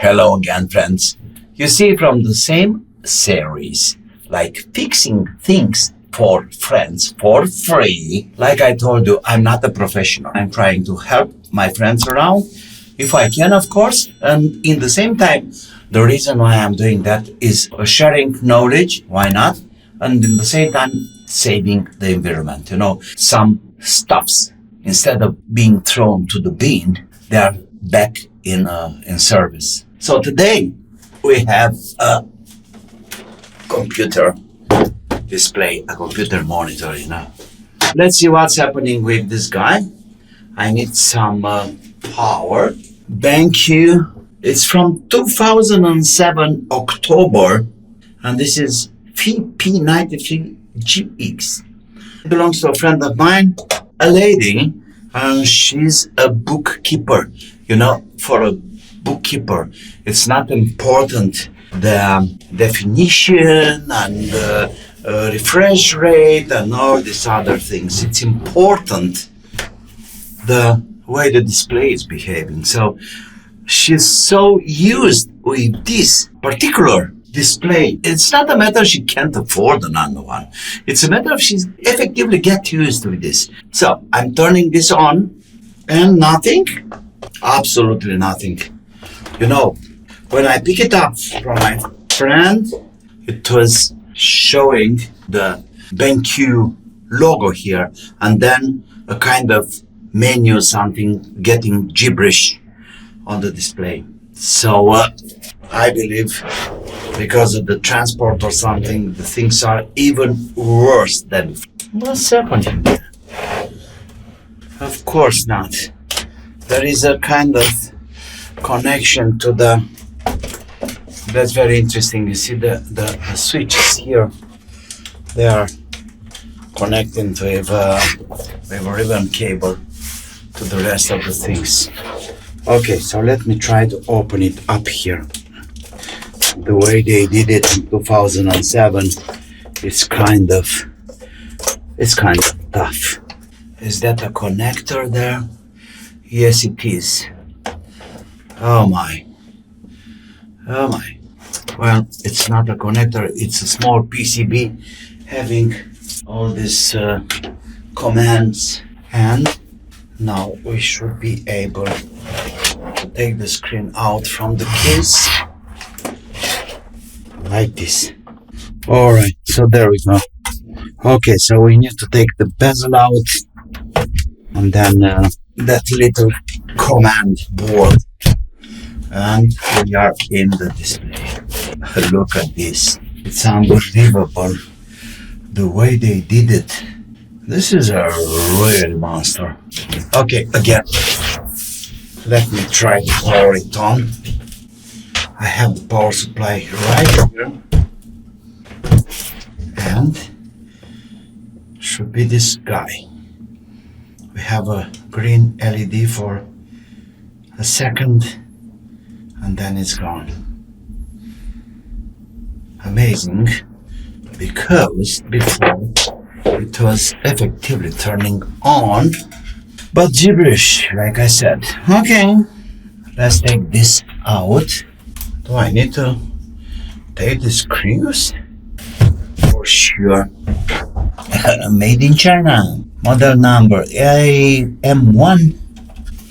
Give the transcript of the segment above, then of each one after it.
Hello again, friends. You see, from the same series, like fixing things for friends for free, like I told you, I'm not a professional. I'm trying to help my friends around, if I can, of course. And in the same time, the reason why I'm doing that is sharing knowledge. Why not? And in the same time, saving the environment. You know, some stuffs, instead of being thrown to the bin, they are back in service. So today we have a computer display, a computer monitor, you know. Let's see what's happening with this guy. I need some power. BENQ. It's from 2007 October, and this is FP93GX. It belongs to a friend of mine, a lady, and she's a bookkeeper. You know, for a bookkeeper, it's not important the definition and refresh rate and all these other things. It's important the way the display is behaving. So she's so used with this particular display. It's not a matter she can't afford another one. It's a matter of she's effectively get used with this. So I'm turning this on and nothing, absolutely nothing. You know, when I pick it up from my friend, it was showing the BENQ logo here, and then a kind of menu, something getting gibberish on the display. So I believe because of the transport or something, the things are even worse than. What's happening here? Of course not. There is a kind of connection to the. That's very interesting. You see the switches here. They are connecting to a ribbon cable to the rest of the things. Okay, so let me try to open it up here. The way they did it in 2007, it's kind of tough. Is that a connector there? Yes, it is. Oh my. Well, it's not a connector, it's a small PCB having all these commands, and now we should be able to take the screen out from the case like this. Alright, so there we go. Okay, so we need to take the bezel out and then that little command board, and we are in the display. Look at this. It's unbelievable the way they did it. This is a real monster. Okay, again, let me try to power it on. I have the power supply right here, and should be this guy. We have a green LED for a second, and then it's gone. Amazing, because before it was effectively turning on, but gibberish, like I said. Okay, let's take this out. Do I need to take the screws? For sure. Made in China. Model number AM1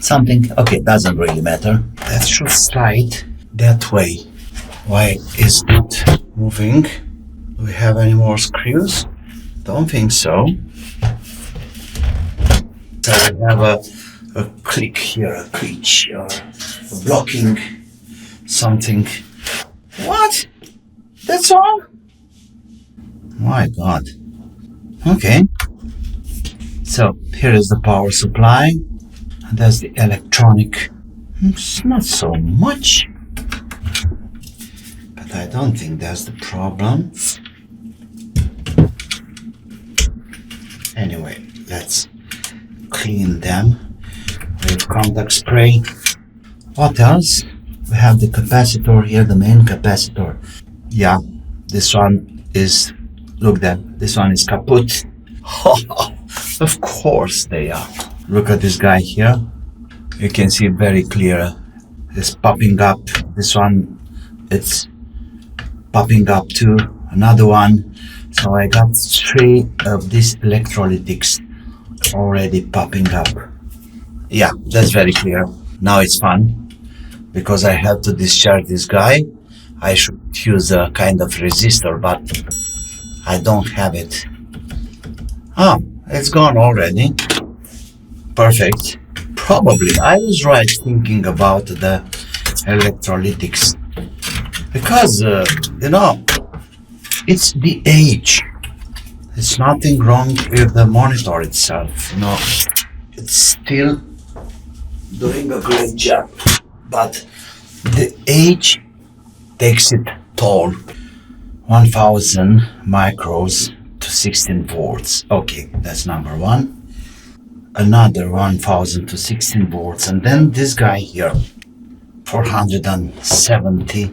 something. Okay, doesn't really matter. That should slide that way. Why is it moving? Do we have any more screws? Don't think so. So we have a click here, a creech, or a blocking something. What? That's all? My God. Okay. So here is the power supply. And that's the electronic. It's not so much, but I don't think that's the problem. Anyway, let's clean them with contact spray. What else? We have the capacitor here, the main capacitor. Yeah, this one is, look that, this one is kaput. Of course they are. Look at this guy here. You can see it very clear. is popping up. This one, it's popping up too. Another one. So I got 3 of these electrolytics already popping up. Yeah, that's very clear. Now it's fun because I have to discharge this guy. I should use a kind of resistor, but I don't have it. Ah, it's gone already. Perfect. Probably I was right thinking about the electrolytics because you know, it's the age. It's nothing wrong with the monitor itself. You know, it's still doing a great job, but the age takes it toll. 1000 micros to 16 volts. Okay, that's number one. Another 1000 to 16 volts, and then this guy here, 470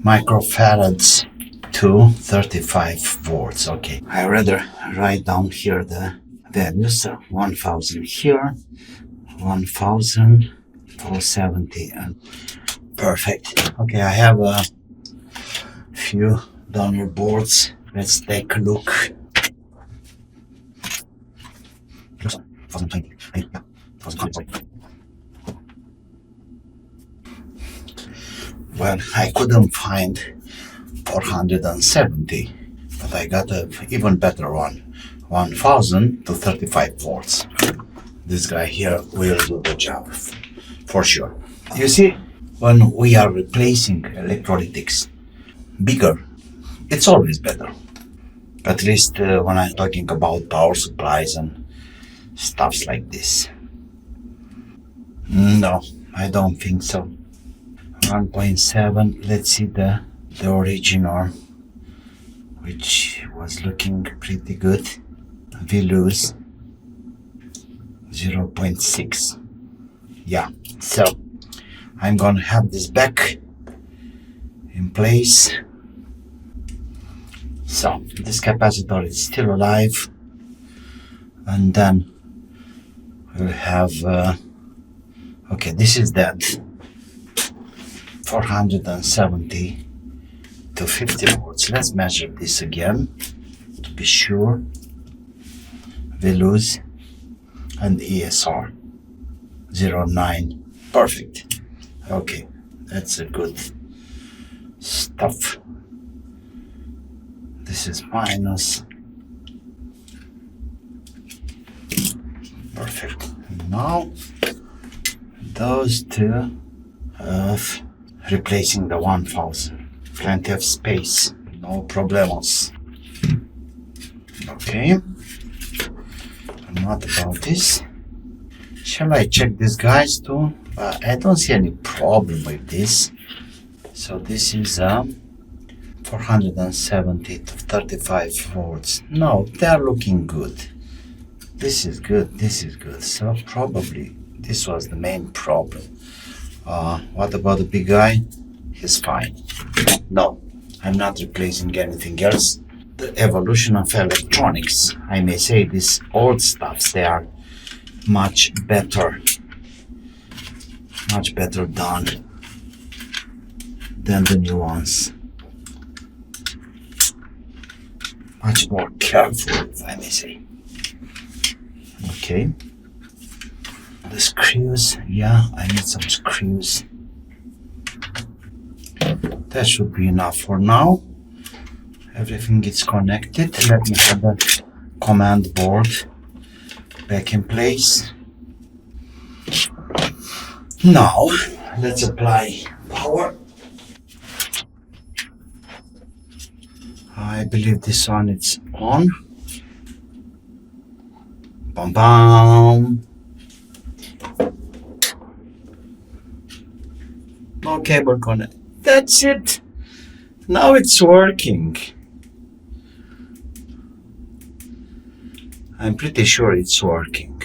microfarads to 35 volts. Okay, I rather write down here the values. 1000 here, 1000, 470, and perfect. Okay, I have a few donor boards. Let's take a look. Well, I couldn't find 470, but I got an even better one, 1000 to 35 volts. This guy here will do the job for sure. You see, when we are replacing electrolytics, bigger, it's always better. At least when I'm talking about power supplies and stuffs like this. No, I don't think so. 1.7, let's see the original, which was looking pretty good. We lose 0.6. Yeah, so I'm gonna have this back in place. So this capacitor is still alive, and then we'll have okay, this is dead. 470 to 50 volts. Let's measure this again to be sure. We lose, and ESR 0.9. Perfect. Okay, that's a good stuff. This is minus. Perfect. Now those two of replacing the 1000. Plenty of space, no problemos. Okay. And what about this? Shall I check these guys too? I don't see any problem with this. So this is 470 to 35 volts. No, they're looking good. This is good, this is good. So probably this was the main problem. What about the big guy? He's fine. No, I'm not replacing anything else. The evolution of electronics, I may say, these old stuffs, they are much better done than the new ones. Much more careful, if I may say. Okay. The screws, yeah, I need some screws. That should be enough for now. Everything is connected. Let me have the command board back in place. Now, let's apply power. I believe this one is on. Bam bam. No cable connect. That's it. Now it's working. I'm pretty sure it's working.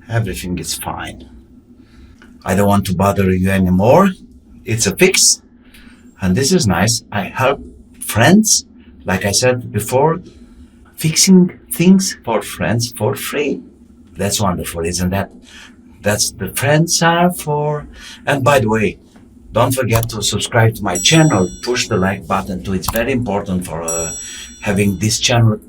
Everything is fine. I don't want to bother you anymore. It's a fix. And this is nice. I help friends, like I said before, fixing things for friends for free. That's wonderful, isn't that? That's the friends are for. And by the way, Don't forget to subscribe to my channel, push the like button too. It's very important for having this channel,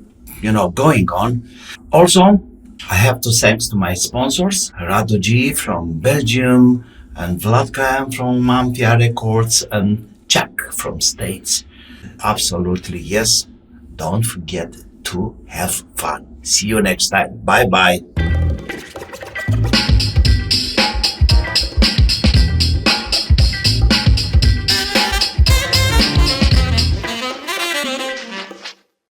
going on. Also, I have to thanks to my sponsors, Radoji from Belgium, and Vladka from Mafia Records, and Chuck from States. Absolutely, yes. Don't forget to have fun. See you next time. Bye-bye.